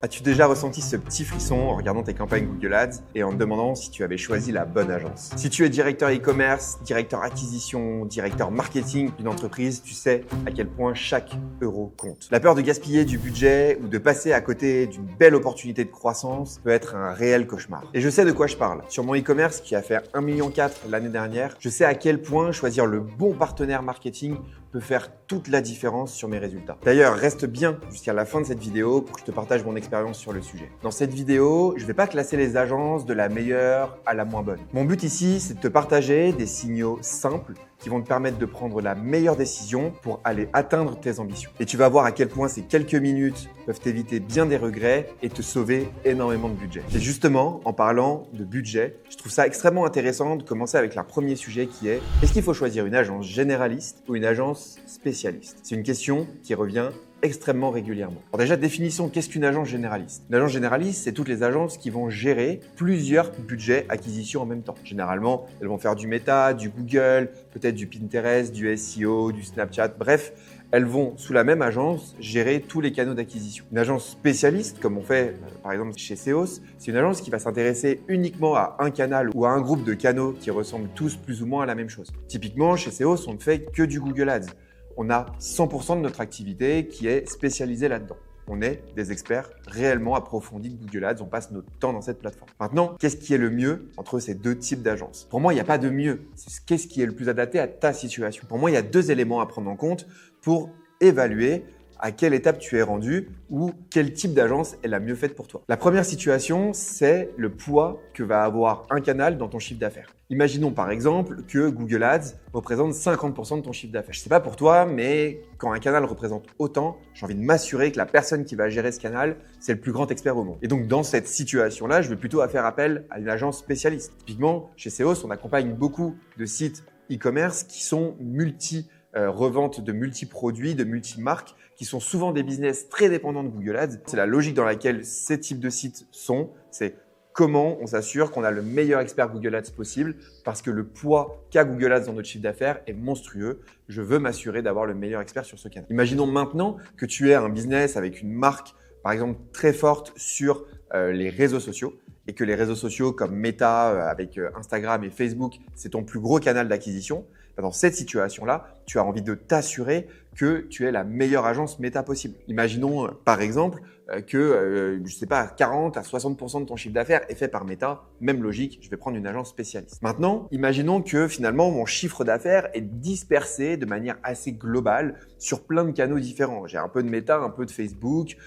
As-tu déjà ressenti ce petit frisson en regardant tes campagnes Google Ads et en te demandant si tu avais choisi la bonne agence? Si tu es directeur e-commerce, directeur acquisition, directeur marketing d'une entreprise, tu sais à quel point chaque euro compte. La peur de gaspiller du budget ou de passer à côté d'une belle opportunité de croissance peut être un réel cauchemar. Et je sais de quoi je parle. Sur mon e-commerce qui a fait 1,4 million l'année dernière, je sais à quel point choisir le bon partenaire marketing peut faire toute la différence sur mes résultats. D'ailleurs, reste bien jusqu'à la fin de cette vidéo pour que je te partage mon expérience sur le sujet. Dans cette vidéo, je ne vais pas classer les agences de la meilleure à la moins bonne. Mon but ici, c'est de te partager des signaux simples qui vont te permettre de prendre la meilleure décision pour aller atteindre tes ambitions. Et tu vas voir à quel point ces quelques minutes peuvent t'éviter bien des regrets et te sauver énormément de budget. Et justement, en parlant de budget, je trouve ça extrêmement intéressant de commencer avec le premier sujet qui est: est-ce qu'il faut choisir une agence généraliste ou une agence spécialiste? C'est une question qui revient extrêmement régulièrement. Alors déjà, définissons qu'est-ce qu'une agence généraliste. Une agence généraliste, c'est toutes les agences qui vont gérer plusieurs budgets acquisition en même temps. Généralement, elles vont faire du Meta, du Google, peut-être du Pinterest, du SEO, du Snapchat, bref, elles vont, sous la même agence, gérer tous les canaux d'acquisition. Une agence spécialiste, comme on fait par exemple chez Seos, c'est une agence qui va s'intéresser uniquement à un canal ou à un groupe de canaux qui ressemblent tous plus ou moins à la même chose. Typiquement, chez Seos, on ne fait que du Google Ads. On a 100% de notre activité qui est spécialisée là-dedans. On est des experts réellement approfondis de Google Ads, on passe notre temps dans cette plateforme. Maintenant, qu'est-ce qui est le mieux entre ces deux types d'agences? Pour moi, il n'y a pas de mieux. C'est qu'est-ce qui est le plus adapté à ta situation. Pour moi, il y a deux éléments à prendre en compte pour évaluer à quelle étape tu es rendu ou quel type d'agence est la mieux faite pour toi. La première situation, c'est le poids que va avoir un canal dans ton chiffre d'affaires. Imaginons par exemple que Google Ads représente 50% de ton chiffre d'affaires. Je ne sais pas pour toi, mais quand un canal représente autant, j'ai envie de m'assurer que la personne qui va gérer ce canal, c'est le plus grand expert au monde. Et donc dans cette situation-là, je vais plutôt faire appel à une agence spécialiste. Typiquement, chez Seos, on accompagne beaucoup de sites e-commerce qui sont revente de multi-produits, de multi-marques, qui sont souvent des business très dépendants de Google Ads. C'est la logique dans laquelle ces types de sites sont. C'est comment on s'assure qu'on a le meilleur expert Google Ads possible, parce que le poids qu'a Google Ads dans notre chiffre d'affaires est monstrueux. Je veux m'assurer d'avoir le meilleur expert sur ce canal. Imaginons maintenant que tu es un business avec une marque, par exemple, très forte sur les réseaux sociaux, et que les réseaux sociaux comme Meta, avec Instagram et Facebook, c'est ton plus gros canal d'acquisition. Dans cette situation-là, tu as envie de t'assurer que tu es la meilleure agence Meta possible. Imaginons par exemple que, je sais pas, 40 à 60% de ton chiffre d'affaires est fait par Meta. Même logique, je vais prendre une agence spécialiste. Maintenant, imaginons que finalement mon chiffre d'affaires est dispersé de manière assez globale sur plein de canaux différents. J'ai un peu de Meta, un peu de Facebook,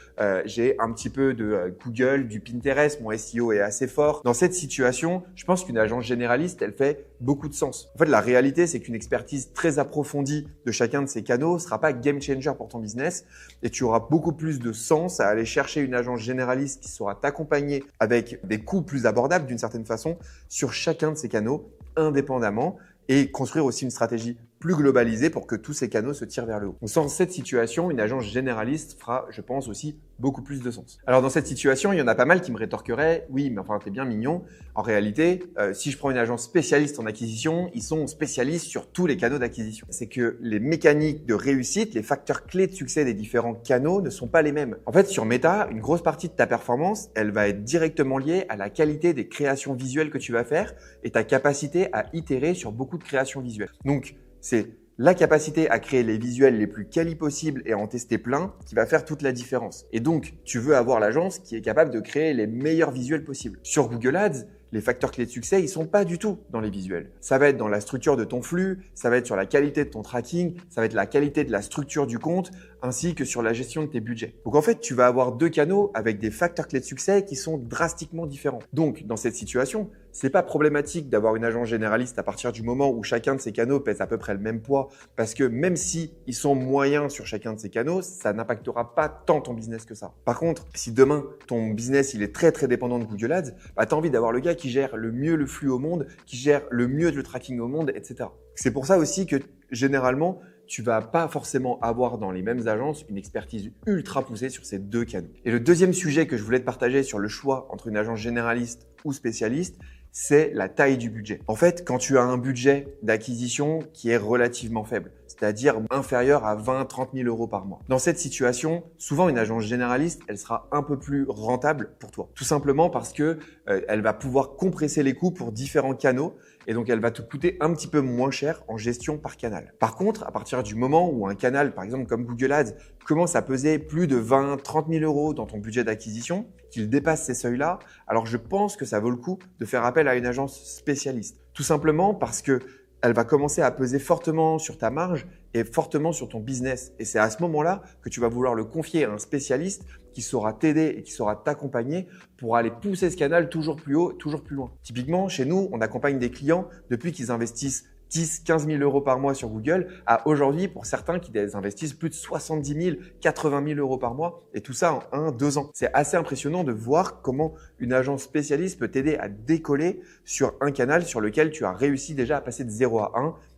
j'ai un petit peu de Google, du Pinterest, mon SEO est assez fort. Dans cette situation, je pense qu'une agence généraliste, elle fait beaucoup de sens. En fait, la réalité, c'est qu'une expertise très approfondie de chacun de ces canaux ne sera pas game changer pour ton business et tu auras beaucoup plus de sens à aller chercher une agence généraliste qui saura t'accompagner avec des coûts plus abordables d'une certaine façon sur chacun de ces canaux indépendamment et construire aussi une stratégie plus globalisée pour que tous ces canaux se tirent vers le haut. Donc, dans cette situation, une agence généraliste fera, je pense, aussi beaucoup plus de sens. Alors, dans cette situation, il y en a pas mal qui me rétorqueraient: oui, mais enfin, t'es bien mignon. En réalité, si je prends une agence spécialiste en acquisition, ils sont spécialistes sur tous les canaux d'acquisition. C'est que les mécaniques de réussite, les facteurs clés de succès des différents canaux ne sont pas les mêmes. En fait, sur Meta, une grosse partie de ta performance, elle va être directement liée à la qualité des créations visuelles que tu vas faire et ta capacité à itérer sur beaucoup de créations visuelles. Donc, c'est la capacité à créer les visuels les plus quali possibles et à en tester plein qui va faire toute la différence. Et donc, tu veux avoir l'agence qui est capable de créer les meilleurs visuels possibles. Sur Google Ads, les facteurs clés de succès, ils sont pas du tout dans les visuels. Ça va être dans la structure de ton flux, ça va être sur la qualité de ton tracking, ça va être la qualité de la structure du compte, ainsi que sur la gestion de tes budgets. Donc en fait, tu vas avoir deux canaux avec des facteurs clés de succès qui sont drastiquement différents. Donc dans cette situation, c'est pas problématique d'avoir une agence généraliste à partir du moment où chacun de ces canaux pèse à peu près le même poids, parce que même si ils sont moyens sur chacun de ces canaux, ça n'impactera pas tant ton business que ça. Par contre, si demain ton business il est très dépendant de Google Ads, bah, tu as envie d'avoir le gars qui gère le mieux le flux au monde, qui gère le mieux le tracking au monde, etc. C'est pour ça aussi que généralement, tu vas pas forcément avoir dans les mêmes agences une expertise ultra poussée sur ces deux canaux. Et le deuxième sujet que je voulais te partager sur le choix entre une agence généraliste ou spécialiste, c'est la taille du budget. En fait, quand tu as un budget d'acquisition qui est relativement faible, c'est-à-dire inférieur à 20-30 000 euros par mois. Dans cette situation, souvent une agence généraliste, elle sera un peu plus rentable pour toi. Tout simplement parce que elle va pouvoir compresser les coûts pour différents canaux et donc elle va te coûter un petit peu moins cher en gestion par canal. Par contre, à partir du moment où un canal, par exemple comme Google Ads, commence à peser plus de 20-30 000 euros dans ton budget d'acquisition, qu'il dépasse ces seuils-là, alors je pense que ça vaut le coup de faire appel à une agence spécialiste. Tout simplement parce que elle va commencer à peser fortement sur ta marge et fortement sur ton business. Et c'est à ce moment-là que tu vas vouloir le confier à un spécialiste qui saura t'aider et qui saura t'accompagner pour aller pousser ce canal toujours plus haut, toujours plus loin. Typiquement, chez nous, on accompagne des clients depuis qu'ils investissent 10-15 000 euros par mois sur Google à aujourd'hui pour certains qui investissent plus de 70 000, 80 000 euros par mois et tout ça en 1-2 ans. C'est assez impressionnant de voir comment une agence spécialiste peut t'aider à décoller sur un canal sur lequel tu as réussi déjà à passer de 0 à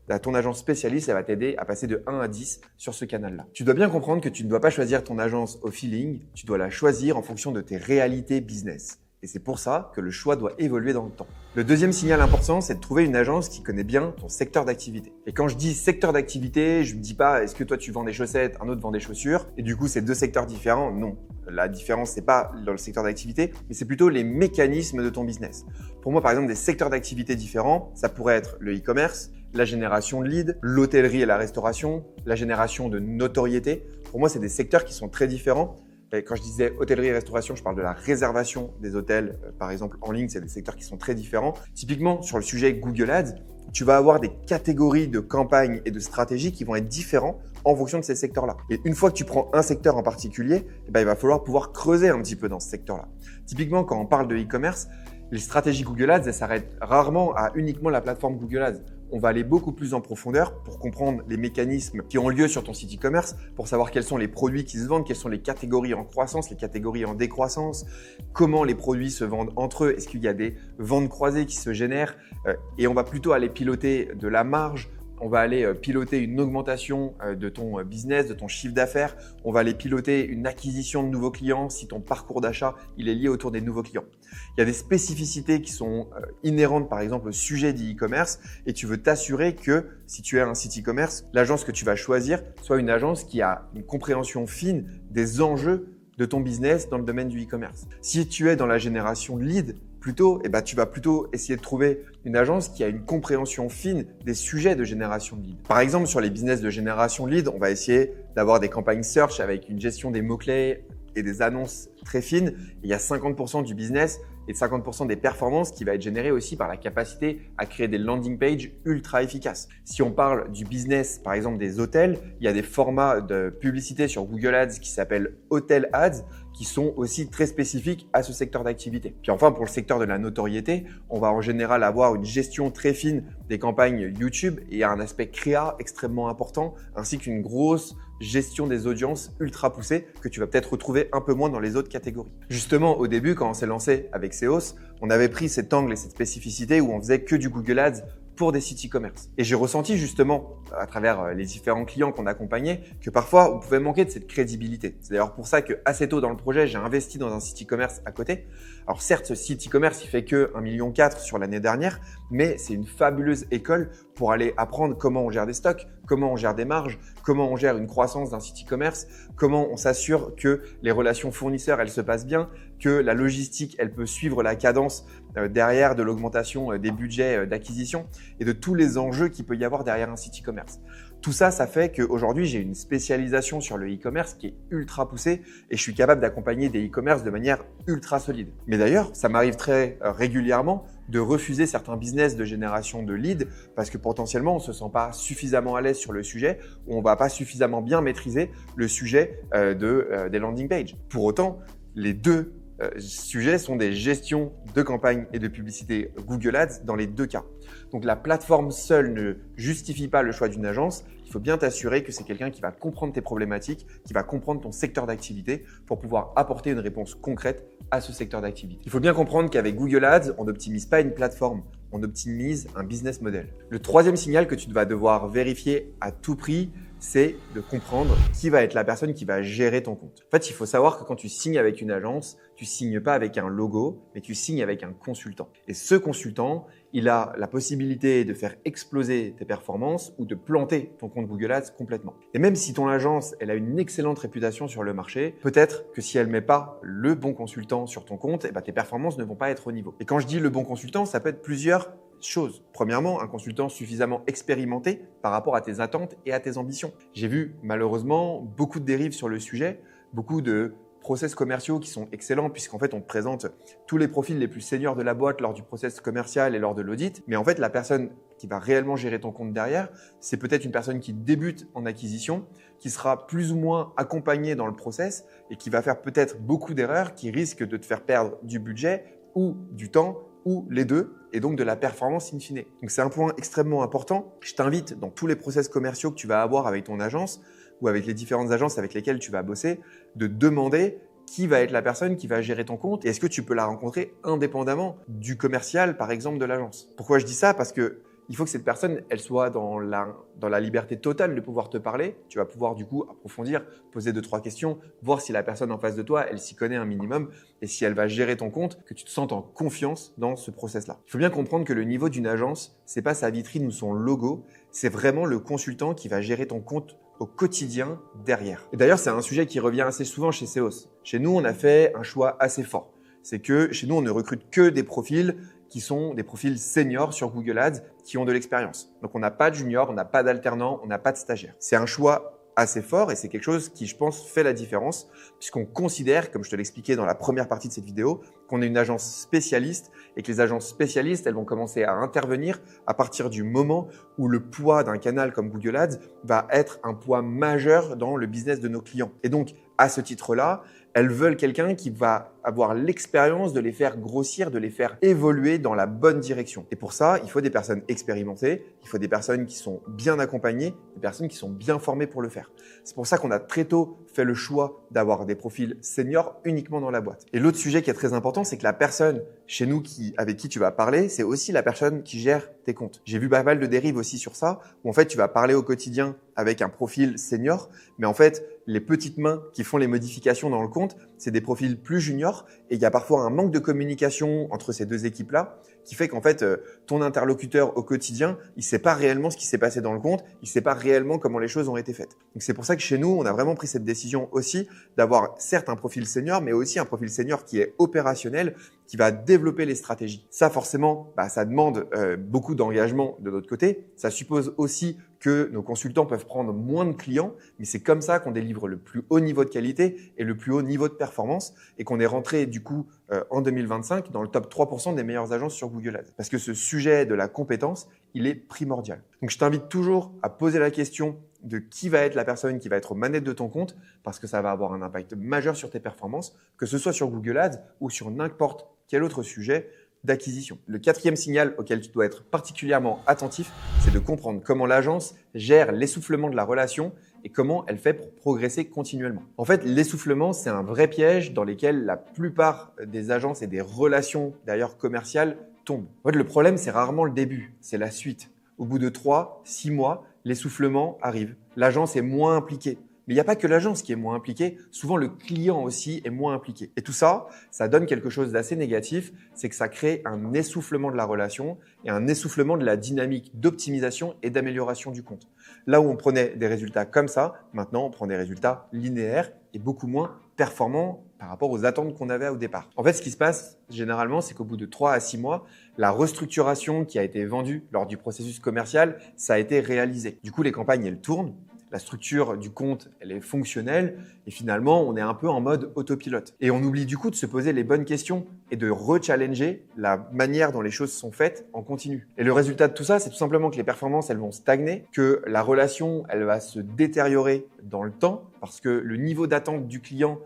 1. Ton agence spécialiste, elle va t'aider à passer de 1 à 10 sur ce canal-là. Tu dois bien comprendre que tu ne dois pas choisir ton agence au feeling, tu dois la choisir en fonction de tes réalités business. Et c'est pour ça que le choix doit évoluer dans le temps. Le deuxième signal important, c'est de trouver une agence qui connaît bien ton secteur d'activité. Et quand je dis secteur d'activité, je ne dis pas est-ce que toi tu vends des chaussettes, un autre vend des chaussures, et du coup c'est deux secteurs différents. Non, la différence c'est pas dans le secteur d'activité, mais c'est plutôt les mécanismes de ton business. Pour moi par exemple des secteurs d'activité différents, ça pourrait être le e-commerce, la génération de leads, l'hôtellerie et la restauration, la génération de notoriété. Pour moi c'est des secteurs qui sont très différents. Et quand je disais hôtellerie et restauration, je parle de la réservation des hôtels, par exemple en ligne, c'est des secteurs qui sont très différents. Typiquement, sur le sujet Google Ads, tu vas avoir des catégories de campagnes et de stratégies qui vont être différents en fonction de ces secteurs-là. Et une fois que tu prends un secteur en particulier, il va falloir pouvoir creuser un petit peu dans ce secteur-là. Typiquement, quand on parle de e-commerce, les stratégies Google Ads, elles s'arrêtent rarement à uniquement la plateforme Google Ads. On va aller beaucoup plus en profondeur pour comprendre les mécanismes qui ont lieu sur ton site e-commerce, pour savoir quels sont les produits qui se vendent, quelles sont les catégories en croissance, les catégories en décroissance, comment les produits se vendent entre eux, est-ce qu'il y a des ventes croisées qui se génèrent et on va plutôt aller piloter de la marge. On va aller piloter une augmentation de ton business, de ton chiffre d'affaires. On va aller piloter une acquisition de nouveaux clients si ton parcours d'achat il est lié autour des nouveaux clients. Il y a des spécificités qui sont inhérentes par exemple au sujet d'e-commerce et tu veux t'assurer que si tu as un site e-commerce, l'agence que tu vas choisir soit une agence qui a une compréhension fine des enjeux de ton business dans le domaine du e-commerce. Si tu es dans la génération de leads, tu vas plutôt essayer de trouver une agence qui a une compréhension fine des sujets de génération de leads. Par exemple, sur les business de génération de leads, on va essayer d'avoir des campagnes search avec une gestion des mots-clés et des annonces très fines. Et il y a 50% du business et 50% des performances qui va être généré aussi par la capacité à créer des landing pages ultra efficaces. Si on parle du business, par exemple des hôtels, il y a des formats de publicité sur Google Ads qui s'appellent Hotel Ads qui sont aussi très spécifiques à ce secteur d'activité. Puis enfin, pour le secteur de la notoriété, on va en général avoir une gestion très fine des campagnes YouTube et un aspect créa extrêmement important, ainsi qu'une grosse gestion des audiences ultra poussée que tu vas peut-être retrouver un peu moins dans les autres catégories. Justement, au début, quand on s'est lancé avec Seos, on avait pris cet angle et cette spécificité où on faisait que du Google Ads pour des sites e-commerce. Et j'ai ressenti justement, à travers les différents clients qu'on accompagnait, que parfois on pouvait manquer de cette crédibilité. C'est d'ailleurs pour ça que assez tôt dans le projet, j'ai investi dans un site e-commerce à côté. Alors certes, ce site e-commerce, il fait que 1,4 million sur l'année dernière, mais c'est une fabuleuse école pour aller apprendre comment on gère des stocks, comment on gère des marges, comment on gère une croissance d'un site e-commerce, comment on s'assure que les relations fournisseurs, elles se passent bien, que la logistique, elle peut suivre la cadence derrière de l'augmentation des budgets d'acquisition et de tous les enjeux qu'il peut y avoir derrière un site e-commerce. Tout ça, ça fait qu'aujourd'hui, j'ai une spécialisation sur le e-commerce qui est ultra poussée et je suis capable d'accompagner des e-commerce de manière ultra solide. Mais d'ailleurs, ça m'arrive très régulièrement de refuser certains business de génération de leads parce que potentiellement, on ne se sent pas suffisamment à l'aise sur le sujet ou on ne va pas suffisamment bien maîtriser le sujet des landing pages. Pour autant, les deux sujets sont des gestions de campagne et de publicité Google Ads dans les deux cas. Donc la plateforme seule ne justifie pas le choix d'une agence. Il faut bien t'assurer que c'est quelqu'un qui va comprendre tes problématiques, qui va comprendre ton secteur d'activité pour pouvoir apporter une réponse concrète à ce secteur d'activité. Il faut bien comprendre qu'avec Google Ads, on n'optimise pas une plateforme, on optimise un business model. Le troisième signal que tu vas devoir vérifier à tout prix, c'est de comprendre qui va être la personne qui va gérer ton compte. En fait, il faut savoir que quand tu signes avec une agence, tu signes pas avec un logo, mais tu signes avec un consultant. Et ce consultant, il a la possibilité de faire exploser tes performances ou de planter ton compte Google Ads complètement. Et même si ton agence, elle a une excellente réputation sur le marché, peut-être que si elle met pas le bon consultant sur ton compte, tes performances ne vont pas être au niveau. Et quand je dis le bon consultant, ça peut être plusieurs choses. Premièrement, un consultant suffisamment expérimenté par rapport à tes attentes et à tes ambitions. J'ai vu malheureusement beaucoup de dérives sur le sujet, beaucoup de process commerciaux qui sont excellents puisqu'en fait on te présente tous les profils les plus seniors de la boîte lors du process commercial et lors de l'audit. Mais en fait la personne qui va réellement gérer ton compte derrière, c'est peut-être une personne qui débute en acquisition, qui sera plus ou moins accompagnée dans le process et qui va faire peut-être beaucoup d'erreurs qui risquent de te faire perdre du budget ou du temps ou les deux, et donc de la performance in fine. Donc c'est un point extrêmement important. Je t'invite dans tous les process commerciaux que tu vas avoir avec ton agence ou avec les différentes agences avec lesquelles tu vas bosser, de demander qui va être la personne qui va gérer ton compte et est-ce que tu peux la rencontrer indépendamment du commercial, par exemple, de l'agence. Pourquoi je dis ça? Parce que il faut que cette personne, elle soit dans la liberté totale de pouvoir te parler. Tu vas pouvoir du coup approfondir, poser 2-3 questions, voir si la personne en face de toi, elle s'y connaît un minimum et si elle va gérer ton compte, que tu te sentes en confiance dans ce process-là. Il faut bien comprendre que le niveau d'une agence, c'est pas sa vitrine ou son logo, c'est vraiment le consultant qui va gérer ton compte au quotidien derrière. Et d'ailleurs, c'est un sujet qui revient assez souvent chez Seos. Chez nous, on a fait un choix assez fort. C'est que chez nous, on ne recrute que des profils qui sont des profils seniors sur Google Ads qui ont de l'expérience. Donc, on n'a pas de junior, on n'a pas d'alternant, on n'a pas de stagiaire. C'est un choix assez fort et c'est quelque chose qui, je pense, fait la différence puisqu'on considère, comme je te l'expliquais dans la première partie de cette vidéo, qu'on est une agence spécialiste et que les agences spécialistes, elles vont commencer à intervenir à partir du moment où le poids d'un canal comme Google Ads va être un poids majeur dans le business de nos clients. Et donc, à ce titre-là, elles veulent quelqu'un qui va avoir l'expérience de les faire grossir, de les faire évoluer dans la bonne direction. Et pour ça, il faut des personnes expérimentées, il faut des personnes qui sont bien accompagnées, des personnes qui sont bien formées pour le faire. C'est pour ça qu'on a très tôt fait le choix d'avoir des profils seniors uniquement dans la boîte. Et l'autre sujet qui est très important, c'est que la personne chez nous avec qui tu vas parler, c'est aussi la personne qui gère tes comptes. J'ai vu pas mal de dérives aussi sur ça, où en fait tu vas parler au quotidien avec un profil senior, mais en fait les petites mains qui font les modifications dans le compte, c'est des profils plus juniors et il y a parfois un manque de communication entre ces deux équipes-là qui fait qu'en fait, ton interlocuteur au quotidien, il sait pas réellement ce qui s'est passé dans le compte, il sait pas réellement comment les choses ont été faites. Donc c'est pour ça que chez nous, on a vraiment pris cette décision aussi d'avoir certes un profil senior, mais aussi un profil senior qui est opérationnel, qui va développer les stratégies. Ça forcément, ça demande beaucoup d'engagement de notre côté. Ça suppose aussi que nos consultants peuvent prendre moins de clients, mais c'est comme ça qu'on délivre le plus haut niveau de qualité et le plus haut niveau de performance et qu'on est rentré du coup en 2025 dans le top 3% des meilleures agences sur Google Ads. Parce que ce sujet de la compétence, il est primordial. Donc je t'invite toujours à poser la question de qui va être la personne qui va être aux manettes de ton compte parce que ça va avoir un impact majeur sur tes performances, que ce soit sur Google Ads ou sur n'importe quel autre sujet d'acquisition. Le quatrième signal auquel tu dois être particulièrement attentif, c'est de comprendre comment l'agence gère l'essoufflement de la relation et comment elle fait pour progresser continuellement. En fait, l'essoufflement, c'est un vrai piège dans lequel la plupart des agences et des relations d'ailleurs commerciales tombent. En fait, le problème, c'est rarement le début, c'est la suite. Au bout de 3-6 mois, l'essoufflement arrive. L'agence est moins impliquée. Mais il n'y a pas que l'agence qui est moins impliquée, souvent le client aussi est moins impliqué. Et tout ça, ça donne quelque chose d'assez négatif, c'est que ça crée un essoufflement de la relation et un essoufflement de la dynamique d'optimisation et d'amélioration du compte. Là où on prenait des résultats comme ça, maintenant on prend des résultats linéaires et beaucoup moins performants par rapport aux attentes qu'on avait au départ. En fait, ce qui se passe généralement, c'est qu'au bout de 3 à 6 mois, la restructuration qui a été vendue lors du processus commercial, ça a été réalisé. Du coup, les campagnes, elles tournent. La structure du compte, elle est fonctionnelle et finalement, on est un peu en mode autopilote. Et on oublie du coup de se poser les bonnes questions et de rechallenger la manière dont les choses sont faites en continu. Et le résultat de tout ça, c'est tout simplement que les performances, elles vont stagner, que la relation, elle va se détériorer dans le temps parce que le niveau d'attente du client,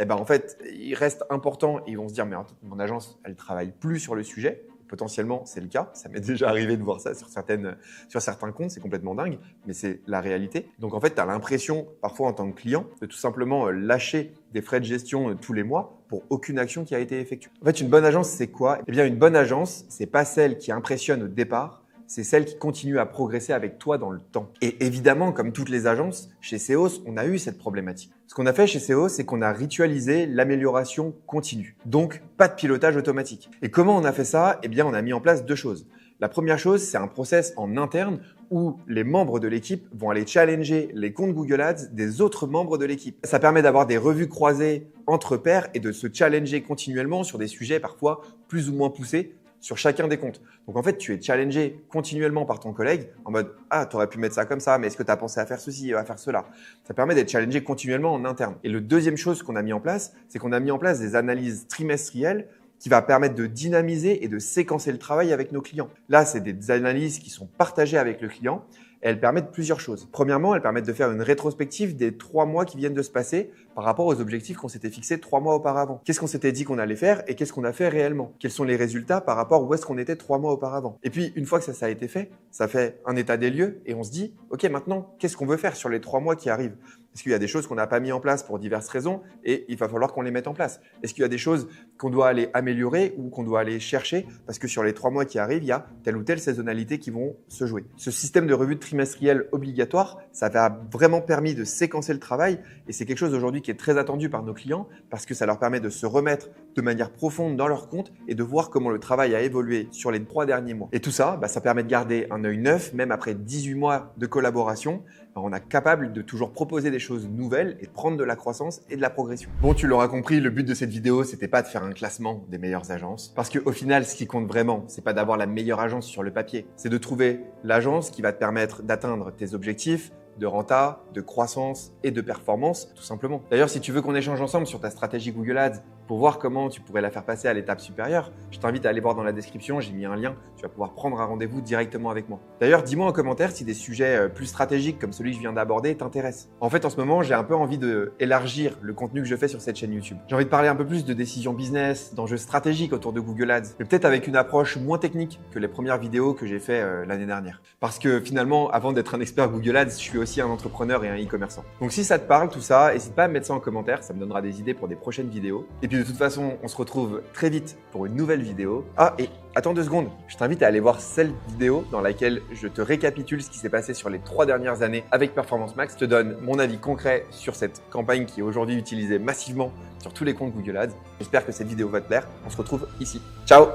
en fait, il reste important et ils vont se dire, mais mon agence, elle travaille plus sur le sujet. Potentiellement, c'est le cas. Ça m'est déjà arrivé de voir ça sur certains comptes. C'est complètement dingue, mais c'est la réalité. Donc, en fait, tu as l'impression, parfois en tant que client, de tout simplement lâcher des frais de gestion tous les mois pour aucune action qui a été effectuée. En fait, une bonne agence, c'est quoi? Eh bien, une bonne agence, c'est pas celle qui impressionne au départ, c'est celle qui continue à progresser avec toi dans le temps. Et évidemment, comme toutes les agences, chez Seos, on a eu cette problématique. Ce qu'on a fait chez Seos, c'est qu'on a ritualisé l'amélioration continue. Donc, pas de pilotage automatique. Et comment on a fait ça? Eh bien, on a mis en place 2 choses. La première chose, c'est un process en interne où les membres de l'équipe vont aller challenger les comptes Google Ads des autres membres de l'équipe. Ça permet d'avoir des revues croisées entre pairs et de se challenger continuellement sur des sujets parfois plus ou moins poussés sur chacun des comptes. Donc en fait, tu es challengé continuellement par ton collègue en mode « Ah, tu aurais pu mettre ça comme ça, mais est-ce que tu as pensé à faire ceci, à faire cela ?» Ça permet d'être challengé continuellement en interne. Et le deuxième chose qu'on a mis en place, c'est qu'on a mis en place des analyses trimestrielles qui va permettre de dynamiser et de séquencer le travail avec nos clients. Là, c'est des analyses qui sont partagées avec le client. Et elles permettent plusieurs choses. Premièrement, elles permettent de faire une rétrospective des 3 mois qui viennent de se passer par rapport aux objectifs qu'on s'était fixés 3 mois auparavant. Qu'est-ce qu'on s'était dit qu'on allait faire et qu'est-ce qu'on a fait réellement? Quels sont les résultats par rapport où est-ce qu'on était 3 mois auparavant? Et puis, une fois que ça a été fait, ça fait un état des lieux et on se dit, OK, maintenant, qu'est-ce qu'on veut faire sur les 3 mois qui arrivent? Est-ce qu'il y a des choses qu'on n'a pas mis en place pour diverses raisons et il va falloir qu'on les mette en place? Est-ce qu'il y a des choses qu'on doit aller améliorer ou qu'on doit aller chercher parce que sur les 3 mois qui arrivent, il y a telle ou telle saisonnalité qui vont se jouer? Ce système de revue trimestrielle obligatoire, ça a vraiment permis de séquencer le travail et c'est quelque chose aujourd'hui qui est très attendu par nos clients parce que ça leur permet de se remettre de manière profonde dans leur compte et de voir comment le travail a évolué sur les 3 derniers mois. Et tout ça, ça permet de garder un œil neuf, même après 18 mois de collaboration. On est capable de toujours proposer des choses nouvelles et de prendre de la croissance et de la progression. Bon, tu l'auras compris, le but de cette vidéo, c'était pas de faire un classement des meilleures agences. Parce qu'au final, ce qui compte vraiment, c'est pas d'avoir la meilleure agence sur le papier. C'est de trouver l'agence qui va te permettre d'atteindre tes objectifs, de renta, de croissance et de performance, tout simplement. D'ailleurs, si tu veux qu'on échange ensemble sur ta stratégie Google Ads pour voir comment tu pourrais la faire passer à l'étape supérieure, je t'invite à aller voir dans la description, j'ai mis un lien, tu vas pouvoir prendre un rendez-vous directement avec moi. D'ailleurs, dis-moi en commentaire si des sujets plus stratégiques comme celui que je viens d'aborder t'intéressent. En fait, en ce moment, j'ai un peu envie d'élargir le contenu que je fais sur cette chaîne YouTube. J'ai envie de parler un peu plus de décisions business, d'enjeux stratégiques autour de Google Ads, mais peut-être avec une approche moins technique que les premières vidéos que j'ai fait l'année dernière. Parce que finalement, avant d'être un expert Google Ads, je suis aussi un entrepreneur et un e-commerçant. Donc si ça te parle tout ça, n'hésite pas à me mettre ça en commentaire, ça me donnera des idées pour des prochaines vidéos. Et puis de toute façon, on se retrouve très vite pour une nouvelle vidéo. Ah, et attends 2 secondes, je t'invite à aller voir cette vidéo dans laquelle je te récapitule ce qui s'est passé sur les 3 dernières années avec Performance Max. Je te donne mon avis concret sur cette campagne qui est aujourd'hui utilisée massivement sur tous les comptes Google Ads. J'espère que cette vidéo va te plaire. On se retrouve ici. Ciao!